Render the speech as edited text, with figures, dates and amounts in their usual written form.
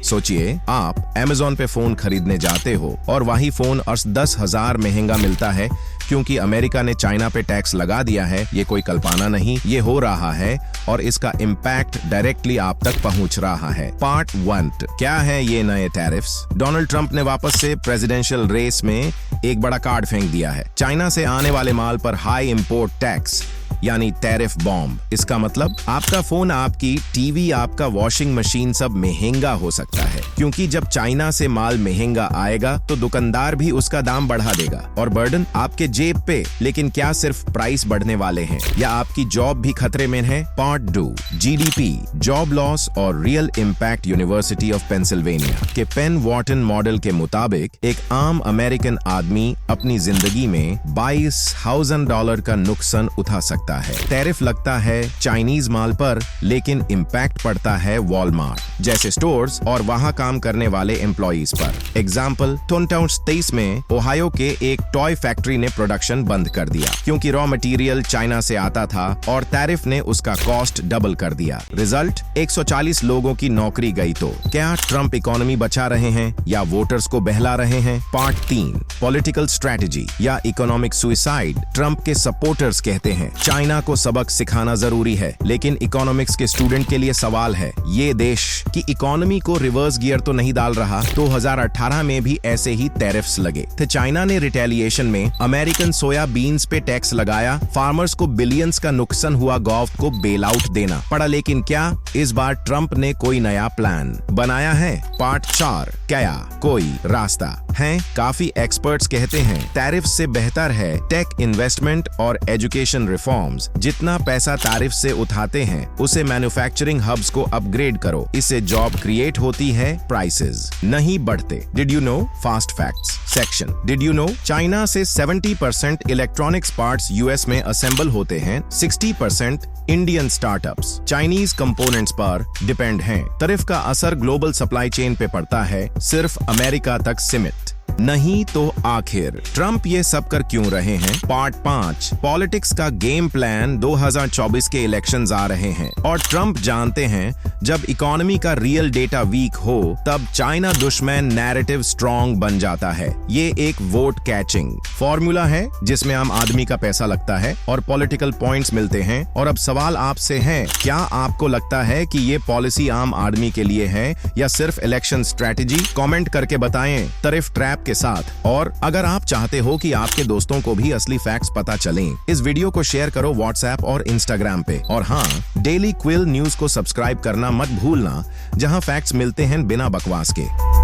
सोचिए, आप Amazon पे फोन खरीदने जाते हो और वही फोन 10,000 महंगा मिलता है क्योंकि अमेरिका ने चाइना पे टैक्स लगा दिया है। ये कोई कल्पना नहीं, ये हो रहा है और इसका इम्पैक्ट डायरेक्टली आप तक पहुंच रहा है। पार्ट 1, क्या है ये नए टैरिफ्स? डोनाल्ड ट्रंप ने वापस से प्रेसिडेंशियल रेस में एक बड़ा कार्ड फेंक दिया है। चाइना से आने वाले माल पर हाई इंपोर्ट टैक्स यानी टैरिफ बॉम्ब। इसका मतलब आपका फोन, आपकी टीवी, आपका वॉशिंग मशीन सब महंगा हो सकता है, क्योंकि जब चाइना से माल महंगा आएगा तो दुकानदार भी उसका दाम बढ़ा देगा और बर्डन आपके जेब पे। लेकिन क्या सिर्फ प्राइस बढ़ने वाले हैं या आपकी जॉब भी खतरे में है? पार्ट 2, जीडीपी, जॉब लॉस और real impact. University of Pennsylvania के पेन वॉर्टन मॉडल के मुताबिक एक आम अमेरिकन आदमी अपनी जिंदगी में $22,000 का नुकसान उठा सकता है। टैरिफ लगता है चाइनीज माल पर, लेकिन इम्पैक्ट पड़ता है वॉलमार्ट जैसे स्टोर्स और वहां काम करने वाले एम्प्लॉइज पर। एग्जाम्पल, 2023 में ओहायो के एक टॉय फैक्ट्री ने प्रोडक्शन बंद कर दिया क्योंकि रॉ मटेरियल चाइना से आता था और टैरिफ ने उसका कॉस्ट डबल कर दिया। रिजल्ट, 140 लोगों की नौकरी गई। तो क्या ट्रंप इकोनॉमी बचा रहे हैं या वोटर्स को बहला रहे हैं? पार्ट 3, पॉलिटिकल स्ट्रेटेजी या इकोनॉमिक सुइसाइड। ट्रंप के सपोर्टर्स कहते हैं चाइना को सबक सिखाना जरूरी है, लेकिन इकोनॉमिक्स के स्टूडेंट के लिए सवाल है, ये देश की इकोनॉमी को रिवर्स गियर तो नहीं डाल रहा? 2018 में भी ऐसे ही टैरिफ्स लगे थे। चाइना ने रिटेलिएशन में अमेरिकन सोया बीन्स पे टैक्स लगाया। फार्मर्स को बिलियंस का नुकसान हुआ, गवर्नमेंट को बेल आउट देना पड़ा। लेकिन क्या इस बार ट्रंप ने कोई नया प्लान बनाया है? पार्ट 4, क्या कोई रास्ता है? काफी एक्सपर्ट्स कहते हैं टैरिफ से बेहतर है टेक इन्वेस्टमेंट और एजुकेशन रिफॉर्म्स। जितना पैसा टैरिफ से उठाते हैं उसे मैन्युफैक्चरिंग हब्स को अपग्रेड करो, इससे जॉब क्रिएट होती है, प्राइसेस नहीं बढ़ते। Did you know? Fast facts section. Did you know China से 70% इलेक्ट्रॉनिक्स पार्ट्स यूएस में असेंबल होते हैं। 60% इंडियन स्टार्टअप्स चाइनीज कंपोनेंट्स पर डिपेंड हैं। टैरिफ का असर ग्लोबल सप्लाई चेन पे पड़ता है, सिर्फ अमेरिका तक सीमित नहीं। तो आखिर ट्रंप ये सब कर क्यों रहे हैं? पार्ट 5, पॉलिटिक्स का गेम प्लान। 2024 के इलेक्शंस आ रहे हैं और ट्रंप जानते हैं जब इकोनॉमी का रियल डेटा वीक हो तब चाइना दुश्मन नैरेटिव स्ट्रॉन्ग बन जाता है। ये एक वोट कैचिंग फॉर्मूला है जिसमें आम आदमी का पैसा लगता है और पॉलिटिकल पॉइंट्स मिलते हैं। और अब सवाल आपसे है, क्या आपको लगता है कि ये पॉलिसी आम आदमी के लिए है या सिर्फ इलेक्शन स्ट्रेटेजी? कमेंट करके बताएं टैरिफ ट्रैप के साथ। और अगर आप चाहते हो कि आपके दोस्तों को भी असली फैक्ट्स पता चलें, इस वीडियो को शेयर करो व्हाट्सएप और इंस्टाग्राम पे। और हाँ, डेली क्विल न्यूज को सब्सक्राइब करना मत भूलना, जहां फैक्ट्स मिलते हैं बिना बकवास के।